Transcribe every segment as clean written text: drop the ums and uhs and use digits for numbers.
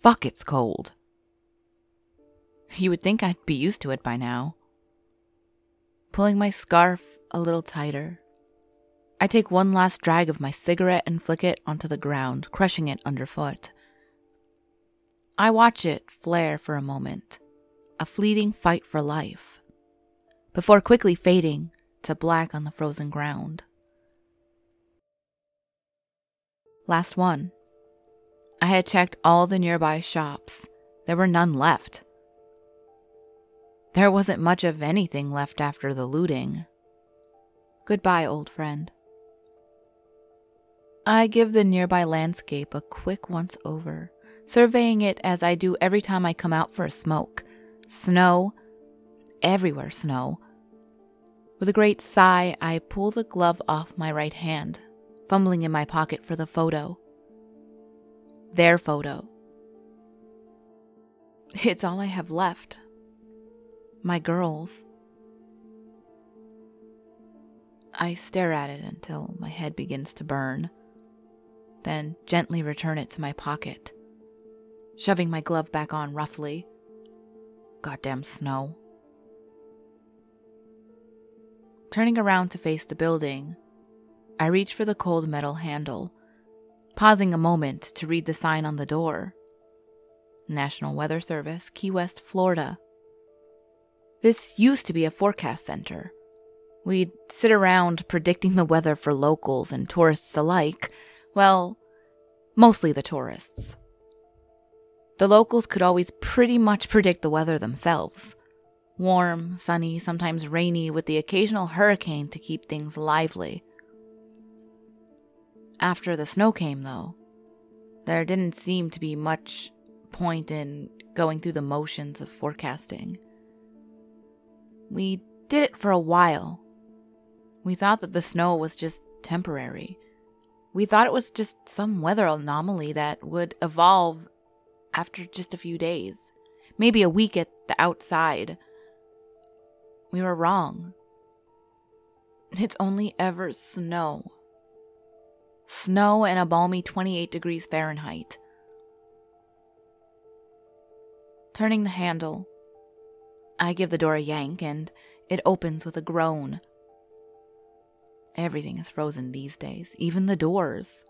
fuck, it's cold. You would think I'd be used to it by now. Pulling my scarf a little tighter, I take one last drag of my cigarette and flick it onto the ground, crushing it underfoot. I watch it flare for a moment, a fleeting fight for life, before quickly fading to black on the frozen ground. Last one. I had checked all the nearby shops. There were none left. There wasn't much of anything left after the looting. Goodbye, old friend. I give the nearby landscape a quick once-over, surveying it as I do every time I come out for a smoke. Snow. Everywhere snow. With a great sigh, I pull the glove off my right hand, fumbling in my pocket for the photo. Their photo. It's all I have left. My girls. I stare at it until my head begins to burn, then gently return it to my pocket, shoving my glove back on roughly. Goddamn snow. Turning around to face the building, I reach for the cold metal handle, pausing a moment to read the sign on the door. National Weather Service, Key West, Florida. This used to be a forecast center. We'd sit around predicting the weather for locals and tourists alike. Well, mostly the tourists. The locals could always pretty much predict the weather themselves. Warm, sunny, sometimes rainy, with the occasional hurricane to keep things lively. After the snow came, though, there didn't seem to be much point in going through the motions of forecasting. We did it for a while. We thought that the snow was just temporary. We thought it was just some weather anomaly that would evolve after just a few days. Maybe a week at the outside. We were wrong. It's only ever snow. Snow and a balmy 28 degrees Fahrenheit. Turning the handle, I give the door a yank and it opens with a groan. Everything is frozen these days, even the doors.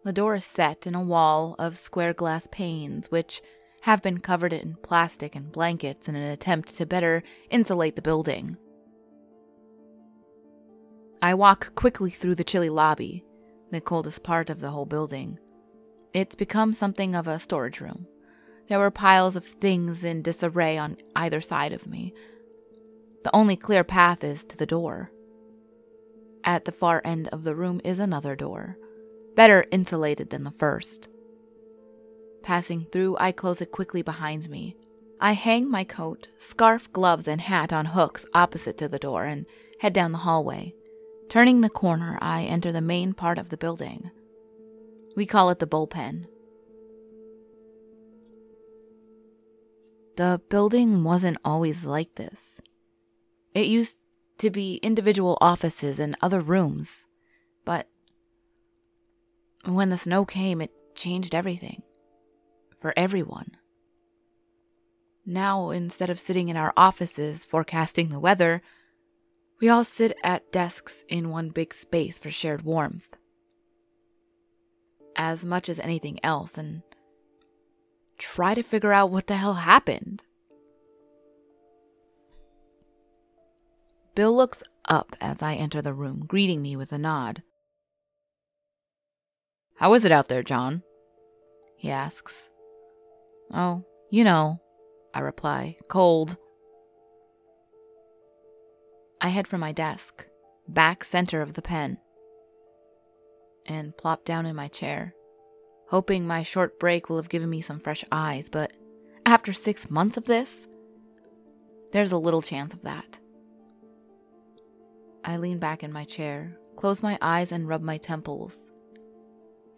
The door is set in a wall of square glass panes, which have been covered in plastic and blankets in an attempt to better insulate the building. I walk quickly through the chilly lobby, the coldest part of the whole building. It's become something of a storage room. There were piles of things in disarray on either side of me. The only clear path is to the door. At the far end of the room is another door, better insulated than the first. Passing through, I close it quickly behind me. I hang my coat, scarf, gloves, and hat on hooks opposite to the door and head down the hallway. Turning the corner, I enter the main part of the building. We call it the bullpen. The building wasn't always like this. It used to be individual offices and other rooms, but when the snow came, it changed everything. For everyone. Now, instead of sitting in our offices forecasting the weather, we all sit at desks in one big space for shared warmth. As much as anything else, and try to figure out what the hell happened. Bill looks up as I enter the room, greeting me with a nod. "How is it out there, John?" he asks. "Oh, you know," I reply, "cold." I head for my desk, back center of the pen, and plop down in my chair, hoping my short break will have given me some fresh eyes, but after 6 months of this, there's a little chance of that. I lean back in my chair, close my eyes and rub my temples,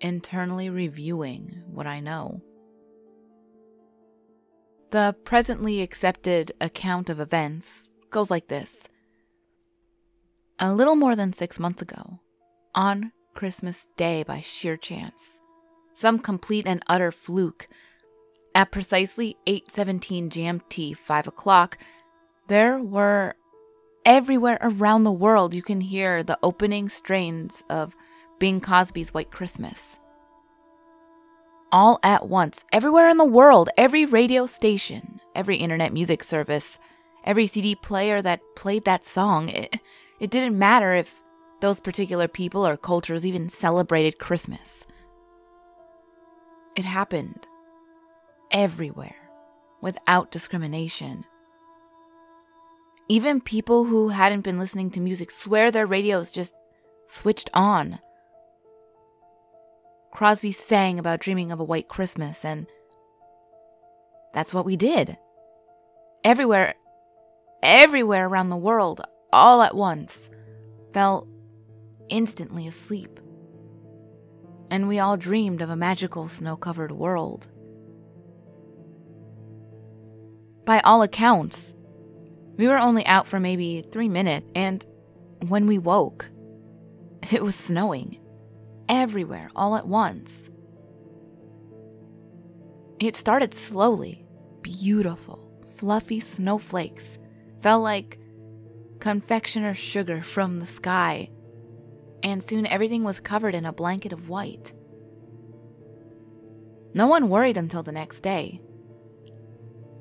internally reviewing what I know. The presently accepted account of events goes like this. A little more than 6 months ago, on Christmas Day by sheer chance, some complete and utter fluke. At precisely 8:17 GMT, 5 o'clock, there were everywhere around the world you can hear the opening strains of Bing Crosby's White Christmas. All at once, everywhere in the world, every radio station, every internet music service, every CD player that played that song, it didn't matter if those particular people or cultures even celebrated Christmas. It happened everywhere, without discrimination. Even people who hadn't been listening to music swear their radios just switched on. Crosby sang about dreaming of a white Christmas, and that's what we did. Everywhere around the world, all at once, fell instantly asleep. And we all dreamed of a magical snow-covered world. By all accounts, we were only out for maybe 3 minutes, and when we woke, it was snowing. Everywhere, all at once. It started slowly. Beautiful, fluffy snowflakes fell like confectioner's sugar from the sky, and soon everything was covered in a blanket of white. No one worried until the next day.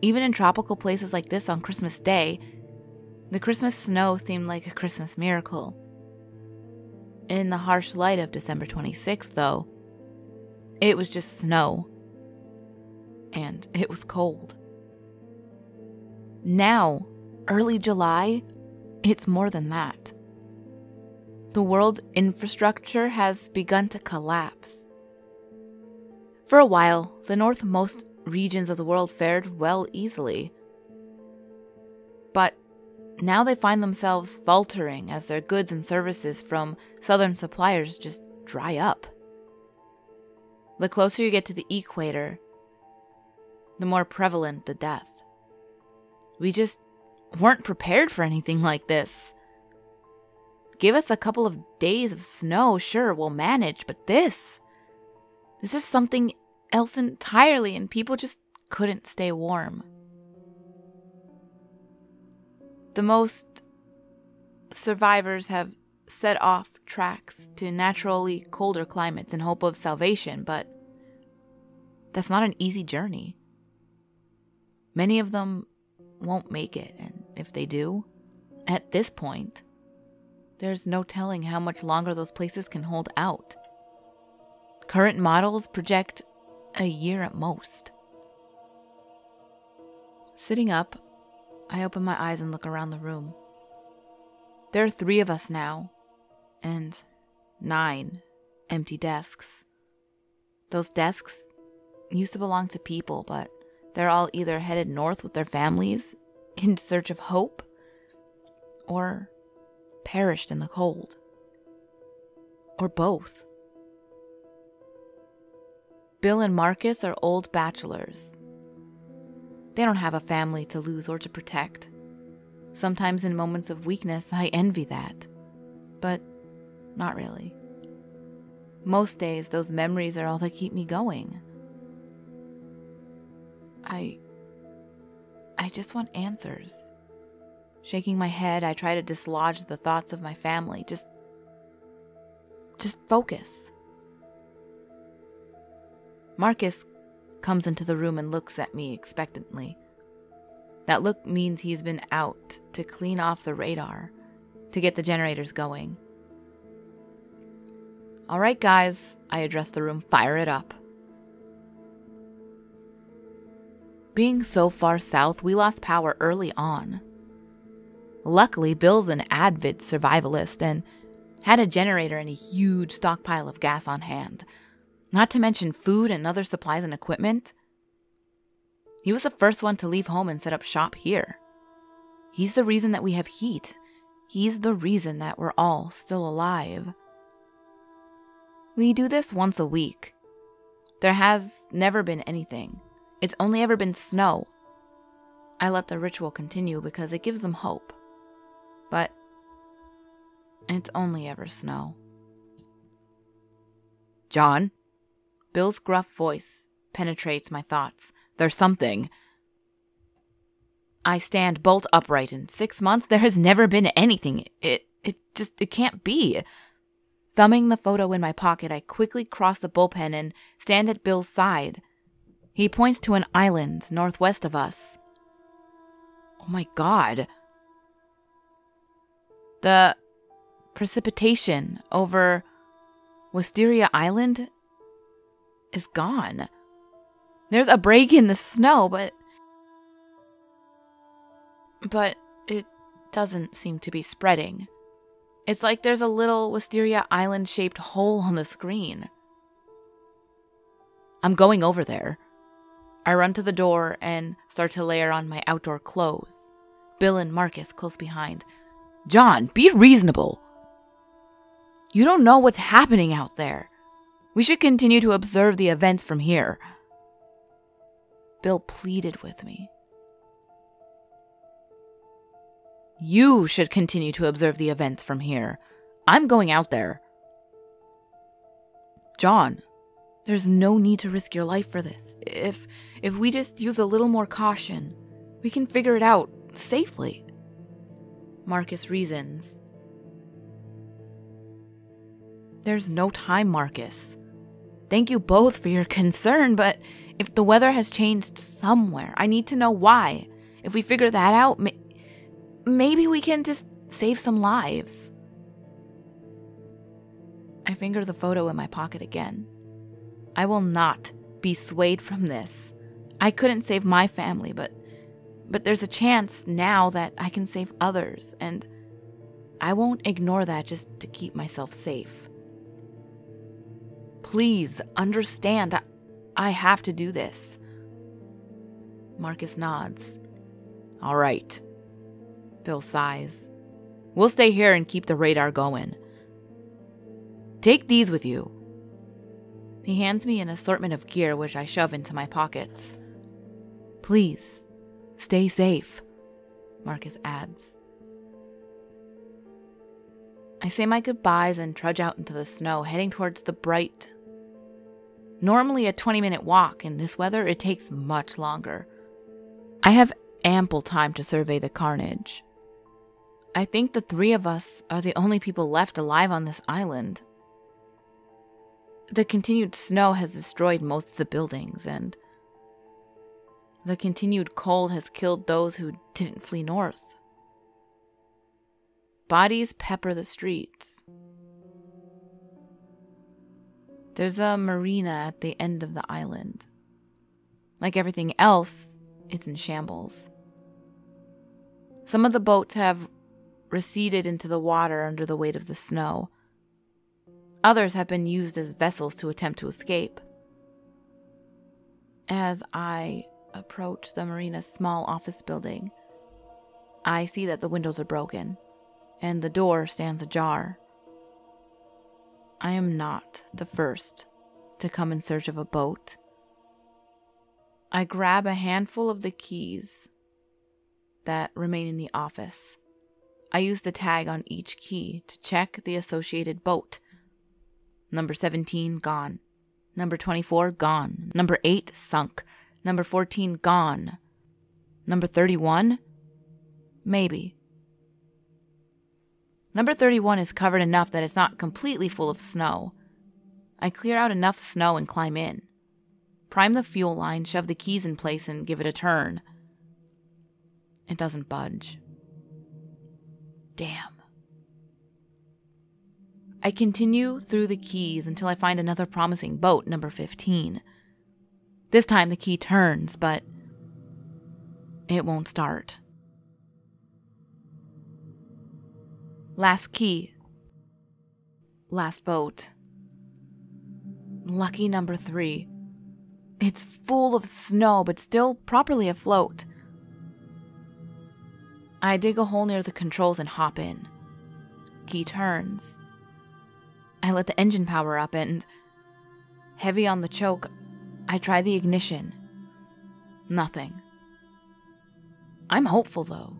Even in tropical places like this on Christmas Day, the Christmas snow seemed like a Christmas miracle. In the harsh light of December 26th, though, it was just snow. And it was cold. Now, early July, it's more than that. The world's infrastructure has begun to collapse. For a while, the northmost regions of the world fared well easily. But now they find themselves faltering as their goods and services from southern suppliers just dry up. The closer you get to the equator, the more prevalent the death. We just weren't prepared for anything like this. Give us a couple of days of snow, sure, we'll manage, but this is something else entirely, and people just couldn't stay warm. The most survivors have set off tracks to naturally colder climates in hope of salvation, but that's not an easy journey. Many of them won't make it, and if they do, at this point, there's no telling how much longer those places can hold out. Current models project a year at most. Sitting up, I open my eyes and look around the room. There are 3 of us now, and 9 empty desks. Those desks used to belong to people, but they're all either headed north with their families in search of hope, or perished in the cold. Or both. Bill and Marcus are old bachelors. They don't have a family to lose or to protect. Sometimes in moments of weakness, I envy that. But not really. Most days, those memories are all that keep me going. I just want answers. Shaking my head, I try to dislodge the thoughts of my family. Just focus. Marcus comes into the room and looks at me expectantly. That look means he's been out to clean off the radar, to get the generators going. All right, guys, I address the room. Fire it up. Being so far south, we lost power early on. Luckily, Bill's an avid survivalist and had a generator and a huge stockpile of gas on hand. Not to mention food and other supplies and equipment. He was the first one to leave home and set up shop here. He's the reason that we have heat. He's the reason that we're all still alive. We do this once a week. There has never been anything. It's only ever been snow. I let the ritual continue because it gives them hope. But it's only ever snow. John, Bill's gruff voice penetrates my thoughts. There's something. I stand bolt upright. In 6 months, there has never been anything. It can't be. Thumbing the photo in my pocket, I quickly cross the bullpen and stand at Bill's side. He points to an island northwest of us. Oh my God. The precipitation over Wisteria Island is gone. There's a break in the snow, but it doesn't seem to be spreading. It's like there's a little Wisteria Island-shaped hole on the screen. I'm going over there. I run to the door and start to layer on my outdoor clothes. Bill and Marcus close behind. John, be reasonable. You don't know what's happening out there. We should continue to observe the events from here. Bill pleaded with me. You should continue to observe the events from here. I'm going out there. John, there's no need to risk your life for this. If we just use a little more caution, we can figure it out safely. Marcus reasons. There's no time, Marcus. Thank you both for your concern, but if the weather has changed somewhere, I need to know why. If we figure that out, maybe we can just save some lives. I finger the photo in my pocket again. I will not be swayed from this. I couldn't save my family, but there's a chance now that I can save others, and I won't ignore that just to keep myself safe. Please understand, I have to do this. Marcus nods. All right. Bill sighs. We'll stay here and keep the radar going. Take these with you. He hands me an assortment of gear, which I shove into my pockets. Please, stay safe, Marcus adds. I say my goodbyes and trudge out into the snow, heading towards the bright. Normally a 20-minute walk. In this weather, it takes much longer. I have ample time to survey the carnage. I think the three of us are the only people left alive on this island. The continued snow has destroyed most of the buildings, and the continued cold has killed those who didn't flee north. Bodies pepper the streets. There's a marina at the end of the island. Like everything else, it's in shambles. Some of the boats have receded into the water under the weight of the snow. Others have been used as vessels to attempt to escape. As I approach the marina's small office building, I see that the windows are broken, and the door stands ajar. I am not the first to come in search of a boat. I grab a handful of the keys that remain in the office. I use the tag on each key to check the associated boat. Number 17, gone. Number 24, gone. Number 8, sunk. Number 14, gone. Number 31? Maybe. Number 31 is covered enough that it's not completely full of snow. I clear out enough snow and climb in. Prime the fuel line, shove the keys in place, and give it a turn. It doesn't budge. Damn. I continue through the keys until I find another promising boat, number 15. This time the key turns, but it won't start. Last key. Last boat. Lucky number 3. It's full of snow, but still properly afloat. I dig a hole near the controls and hop in. Key turns. I let the engine power up and, heavy on the choke, I try the ignition. Nothing. I'm hopeful, though.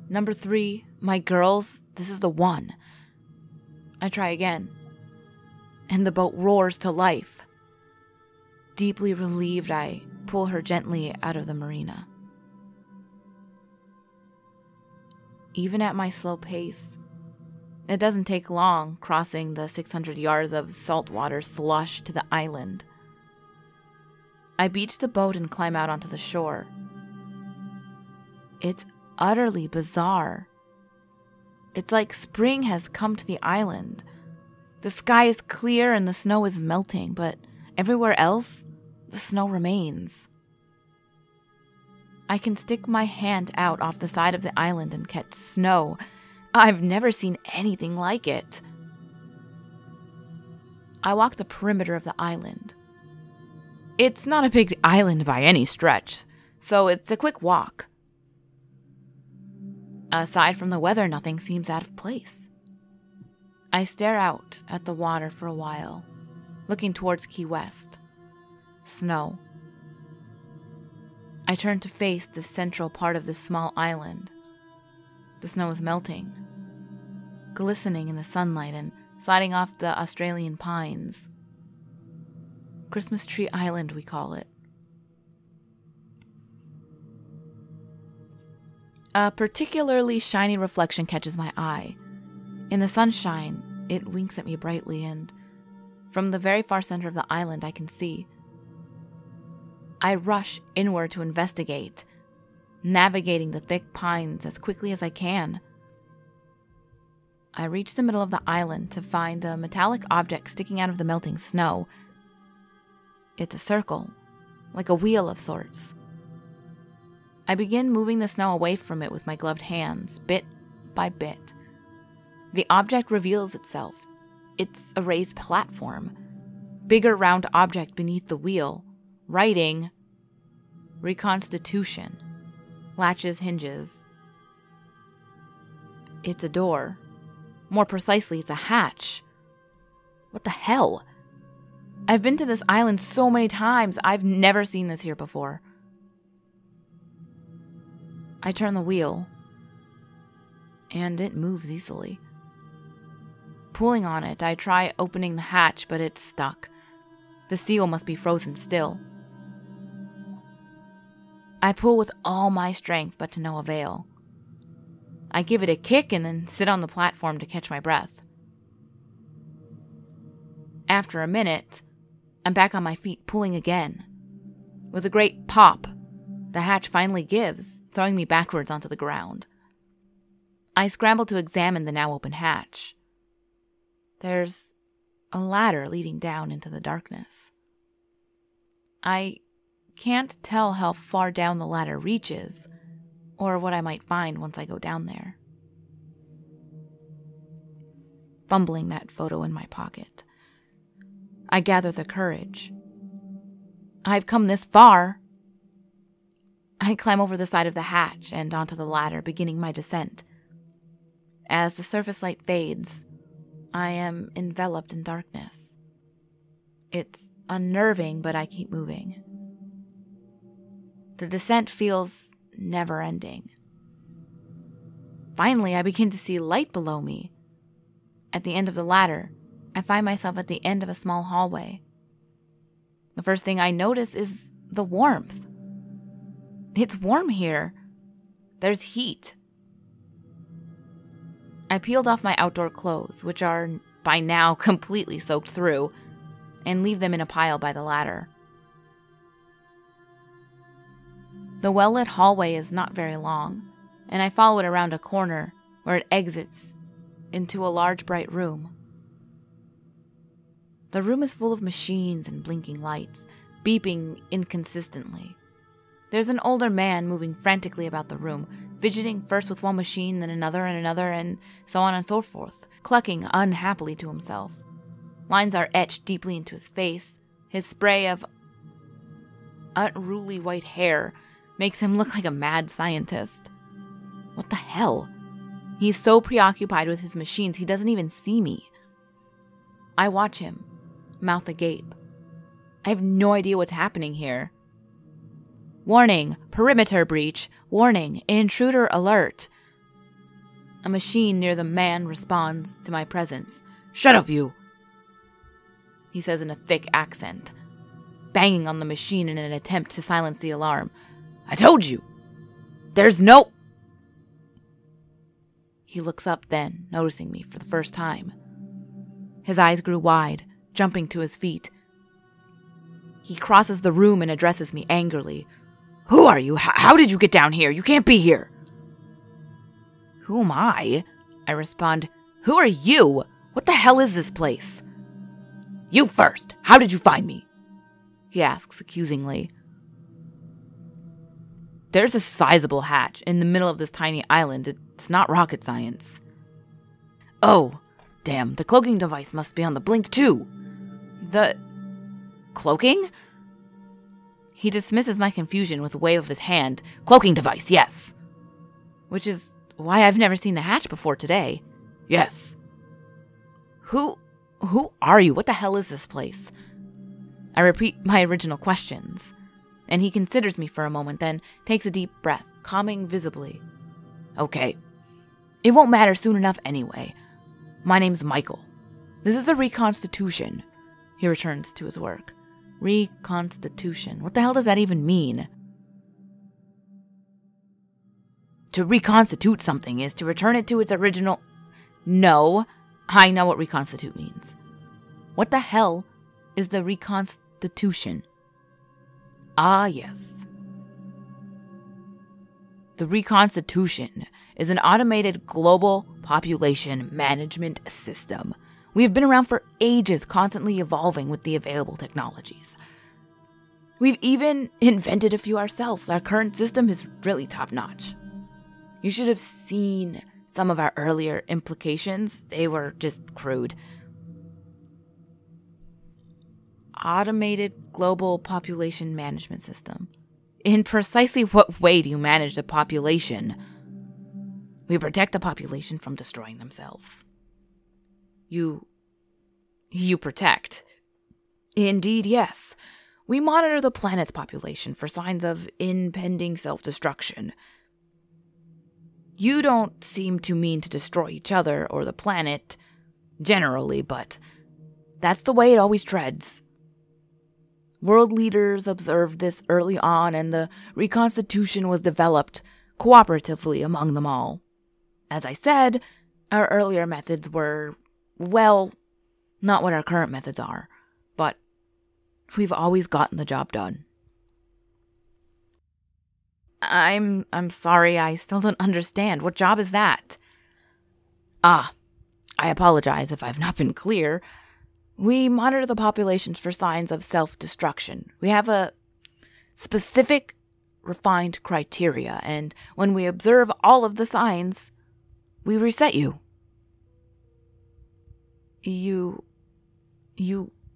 Number 3, my girls, this is the one. I try again, and the boat roars to life. Deeply relieved, I pull her gently out of the marina. Even at my slow pace, it doesn't take long crossing the 600 yards of saltwater slush to the island. I beach the boat and climb out onto the shore. It's utterly bizarre. It's like spring has come to the island. The sky is clear and the snow is melting, but everywhere else, the snow remains. I can stick my hand out off the side of the island and catch snow. I've never seen anything like it. I walk the perimeter of the island. It's not a big island by any stretch, so it's a quick walk. Aside from the weather, nothing seems out of place. I stare out at the water for a while, looking towards Key West. Snow. I turn to face the central part of this small island. The snow is melting, glistening in the sunlight and sliding off the Australian pines. Christmas Tree Island, we call it. A particularly shiny reflection catches my eye. In the sunshine, it winks at me brightly, and from the very far center of the island I can see. I rush inward to investigate, navigating the thick pines as quickly as I can. I reach the middle of the island to find a metallic object sticking out of the melting snow. It's a circle, like a wheel of sorts. I begin moving the snow away from it with my gloved hands, bit by bit. The object reveals itself. It's a raised platform. Bigger round object beneath the wheel. Writing, reconstitution. Latches, hinges. It's a door. More precisely, it's a hatch. What the hell? I've been to this island so many times. I've never seen this here before. I turn the wheel, and it moves easily. Pulling on it, I try opening the hatch, but it's stuck. The seal must be frozen still. I pull with all my strength, but to no avail. I give it a kick and then sit on the platform to catch my breath. After a minute, I'm back on my feet, pulling again. With a great pop, the hatch finally gives, throwing me backwards onto the ground. I scramble to examine the now open hatch. There's a ladder leading down into the darkness. I can't tell how far down the ladder reaches, or what I might find once I go down there. Fumbling that photo in my pocket, I gather the courage. I've come this far. I climb over the side of the hatch and onto the ladder, beginning my descent. As the surface light fades, I am enveloped in darkness. It's unnerving, but I keep moving. The descent feels never-ending. Finally, I begin to see light below me. At the end of the ladder, I find myself at the end of a small hallway. The first thing I notice is the warmth. It's warm here. There's heat. I peeled off my outdoor clothes, which are by now completely soaked through, and leave them in a pile by the ladder. The well-lit hallway is not very long, and I follow it around a corner where it exits into a large bright room. The room is full of machines and blinking lights, beeping inconsistently. There's an older man moving frantically about the room, fidgeting first with one machine, then another, and so on and so forth, clucking unhappily to himself. Lines are etched deeply into his face. His spray of unruly white hair makes him look like a mad scientist. What the hell? He's so preoccupied with his machines he doesn't even see me. I watch him, mouth agape. I have no idea what's happening here. Warning, perimeter breach. Warning, intruder alert. A machine near the man responds to my presence. Shut up, you, he says in a thick accent. banging on the machine in an attempt to silence the alarm. "I told you! There's no—" He looks up then, noticing me for the first time. His eyes grew wide, jumping to his feet. He crosses the room and addresses me angrily. "Who are you? How did you get down here? You can't be here!" "Who am I?" I respond. "Who are you? What the hell is this place?" "You first! How did you find me?" he asks accusingly. There's a sizable hatch in the middle of this tiny island. It's not rocket science. "Oh, damn, the cloaking device must be on the blink too." "The cloaking?" He dismisses my confusion with a wave of his hand. "Cloaking device, yes." Which is why I've never seen the hatch before today. "Yes." Who are you? What the hell is this place?" I repeat my original questions, and he considers me for a moment, then takes a deep breath, calming visibly. "Okay, it won't matter soon enough anyway. My name's Michael. This is the reconstitution." He returns to his work. Reconstitution. What the hell does that even mean? To reconstitute something is to return it to its original... No, I know what reconstitute means. What the hell is the reconstitution? Ah, yes. The reconstitution is an automated global population management system. We have been around for ages, constantly evolving with the available technologies. We've even invented a few ourselves. Our current system is really top-notch. You should have seen some of our earlier implications. They were just crude. Automated global population management system. In precisely what way do you manage the population? We protect the population from destroying themselves. You protect. Indeed, yes. We monitor the planet's population for signs of impending self-destruction. You don't seem to mean to destroy each other or the planet, generally, but that's the way it always treads. World leaders observed this early on, and the reconstitution was developed cooperatively among them all. As I said, our earlier methods were, well, not what our current methods are, but we've always gotten the job done. I'm sorry, I still don't understand. What job is that? I apologize if I've not been clear. We monitor the populations for signs of self-destruction. We have a specific, refined criteria, and when we observe all of the signs, we reset you. You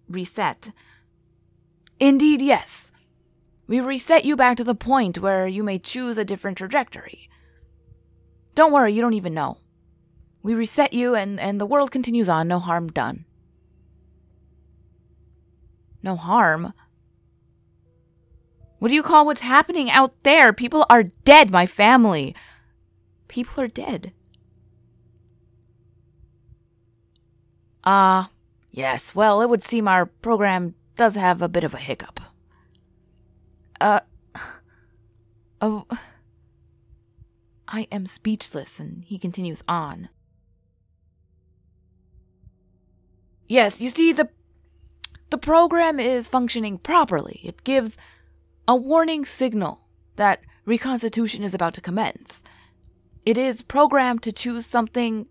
reset? Indeed, yes. We reset you back to the point where you may choose a different trajectory. Don't worry, you don't even know. We reset you and the world continues on, no harm done. No harm? What do you call what's happening out there? People are dead, my family. People are dead. Yes, well, it would seem our program does have a bit of a hiccup. I am speechless, and he continues on. Yes, you see, the program is functioning properly. It gives a warning signal that reconstitution is about to commence. It is programmed to choose something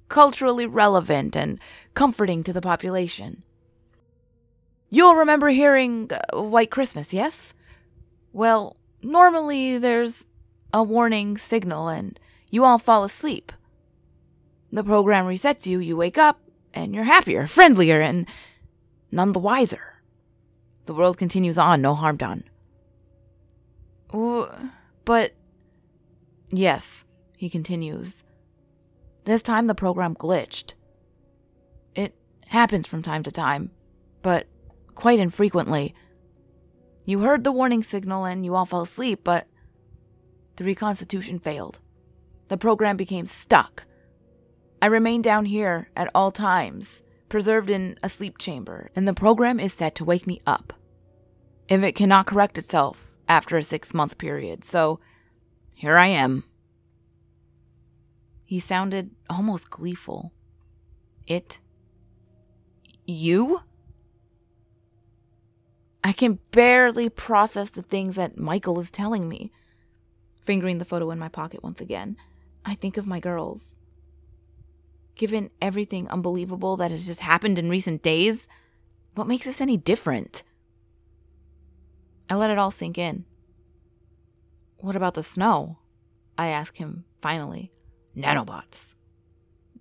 culturally relevant and comforting to the population. You'll remember hearing White Christmas, yes? Well, normally there's a warning signal and you all fall asleep. The program resets you, you wake up, and you're happier, friendlier, and none the wiser. The world continues on, no harm done. But... Yes, he continues. This time the program glitched. It happens from time to time, but quite infrequently. You heard the warning signal and you all fell asleep, but the reconstitution failed. The program became stuck. I remain down here at all times, preserved in a sleep chamber, and the program is set to wake me up. if it cannot correct itself after a 6-month period. So, here I am. He sounded almost gleeful. You? I can barely process the things that Michael is telling me. Fingering the photo in my pocket once again, I think of my girls. Given everything unbelievable that has just happened in recent days, what makes this any different? I let it all sink in. What about the snow? I ask him finally. Nanobots.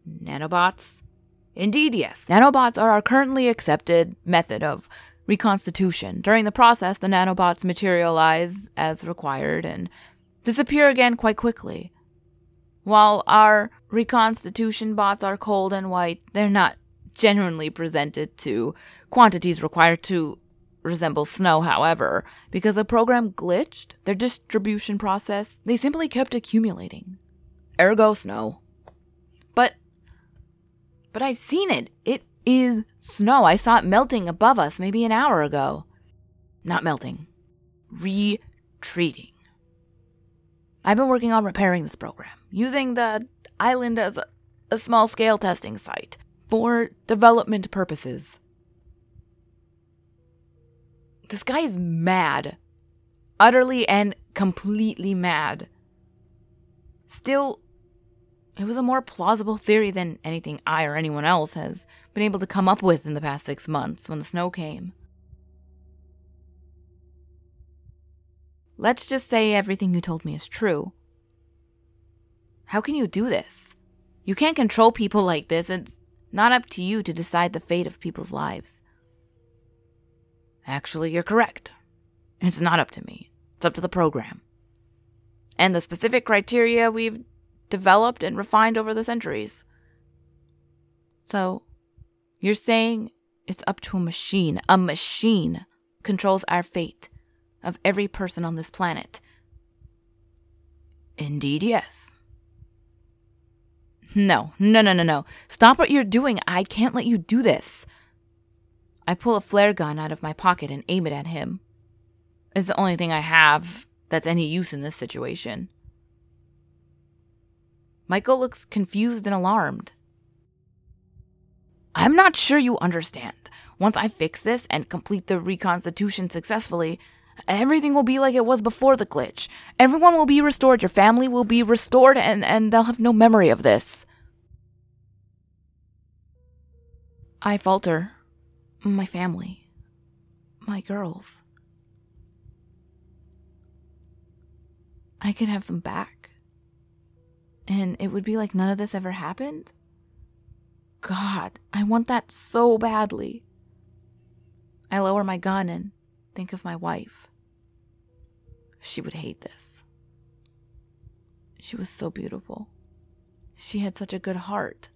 Nanobots? Indeed, yes. Nanobots are our currently accepted method of reconstitution. During the process, the nanobots materialize as required and disappear again quite quickly. While our reconstitution bots are cold and white, they're not genuinely presented to quantities required to resemble snow, however. Because the program glitched, their distribution process, they simply kept accumulating. Ergo snow. But I've seen it. It is snow. I saw it melting above us maybe an hour ago. Not melting. Retreating. I've been working on repairing this program, using the island as a small-scale testing site for development purposes. This guy is mad. Utterly and completely mad. Still, it was a more plausible theory than anything I or anyone else has been able to come up with in the past 6 months when the snow came. Let's just say everything you told me is true. How can you do this? You can't control people like this. It's not up to you to decide the fate of people's lives. Actually, you're correct. It's not up to me. It's up to the program. And the specific criteria we've developed and refined over the centuries. So, you're saying it's up to a machine. A machine controls our fate of every person on this planet. Indeed, yes. No. Stop what you're doing. I can't let you do this. I pull a flare gun out of my pocket and aim it at him. It's the only thing I have that's any use in this situation. Michael looks confused and alarmed. I'm not sure you understand. Once I fix this and complete the reconstitution successfully, everything will be like it was before the glitch. Everyone will be restored. Your family will be restored and they'll have no memory of this. I falter. My family. My girls. I could have them back. And it would be like none of this ever happened. God, I want that so badly. I lower my gun and think of my wife. She would hate this. She was so beautiful. She had such a good heart.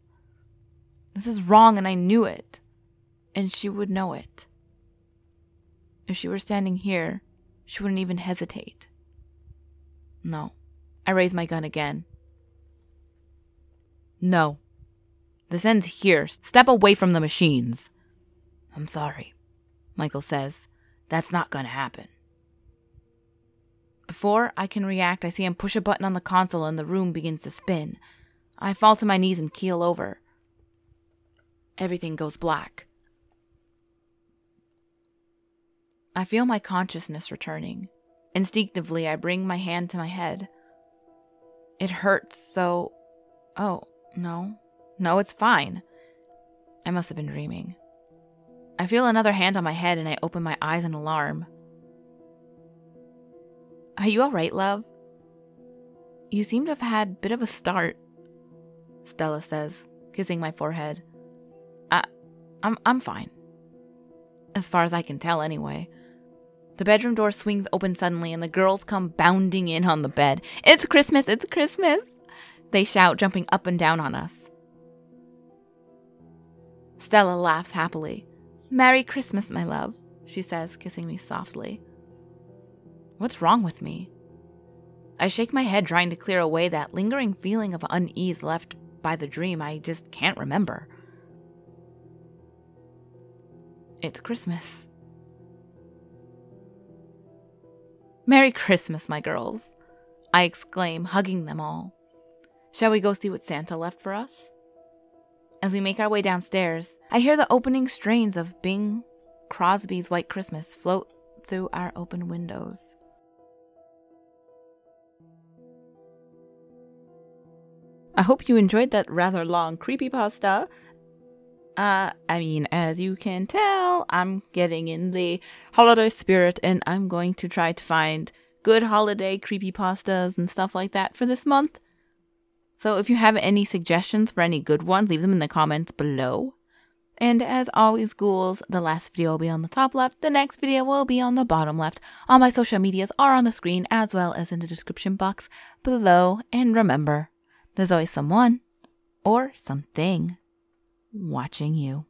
This is wrong and I knew it. And she would know it. If she were standing here, she wouldn't even hesitate. No. I raise my gun again. No. This ends here. Step away from the machines. I'm sorry, Michael says. That's not going to happen. Before I can react, I see him push a button on the console and the room begins to spin. I fall to my knees and keel over. Everything goes black. I feel my consciousness returning. Instinctively, I bring my hand to my head. It hurts, so... Oh, no. No, it's fine. I must have been dreaming. I feel another hand on my head and I open my eyes in alarm. Are you alright, love? You seem to have had a bit of a start, Stella says, kissing my forehead. I'm fine. As far as I can tell, anyway. The bedroom door swings open suddenly and the girls come bounding in on the bed. It's Christmas! It's Christmas! They shout, jumping up and down on us. Stella laughs happily. Merry Christmas, my love, she says, kissing me softly. What's wrong with me? I shake my head, trying to clear away that lingering feeling of unease left by the dream I just can't remember. It's Christmas. Merry Christmas, my girls, I exclaim, hugging them all. Shall we go see what Santa left for us? As we make our way downstairs, I hear the opening strains of Bing Crosby's White Christmas float through our open windows. I hope you enjoyed that rather long creepypasta. As you can tell, I'm getting in the holiday spirit, and I'm going to try to find good holiday creepypastas and stuff like that for this month. So if you have any suggestions for any good ones, leave them in the comments below. And as always, ghouls, the last video will be on the top left, the next video will be on the bottom left. All my social medias are on the screen as well as in the description box below. And remember, there's always someone or something watching you.